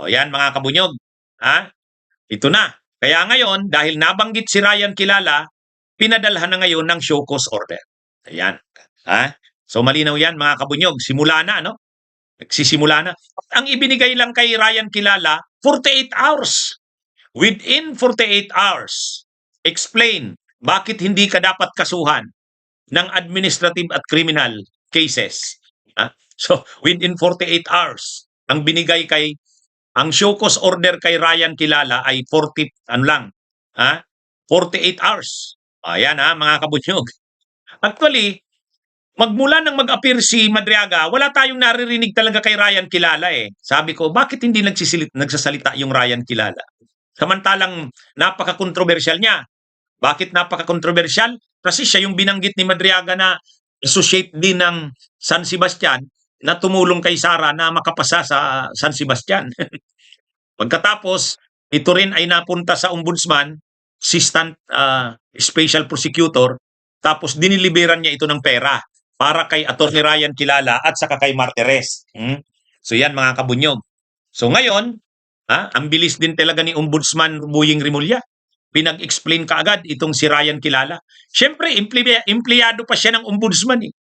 O yan mga kabunyog. Ha? Ito na. Kaya ngayon, dahil nabanggit si Ryan Kilala, pinadalhan na ngayon ng show cause order. Ayan. Ha? So malinaw yan mga kabunyog. Simula na, no? Nagsisimula na. Ang ibinigay lang kay Ryan Kilala, 48 hours. Within 48 hours, explain bakit hindi ka dapat kasuhan ng administrative at criminal cases. Ha? So, within 48 hours, ang show cause order kay Ryan Kilala ay 40, ano lang, ha? 48 hours. Ayan ha, mga kabunyog. Actually, magmula nang mag-appear si Madriaga, wala tayong naririnig talaga kay Ryan Kilala eh. Sabi ko, bakit hindi nagsasalita yung Ryan Kilala? Samantalang napaka-controversial niya. Bakit napaka-controversial? Kasi siya yung binanggit ni Madriaga na associate din ng San Sebastian na tumulong kay Sara na makapasa sa San Sebastian. Pagkatapos, ito rin ay napunta sa ombudsman, assistant special prosecutor, tapos diniliberan niya ito ng pera para kay Atty. Ryan Kilala at saka kay Martires. So yan mga kabunyog. So ngayon, ang bilis din talaga ni Ombudsman Buying Rimulya. Pinag-explain kaagad itong si Ryan Kilala. Siyempre, empleyado pa siya ng ombudsman eh.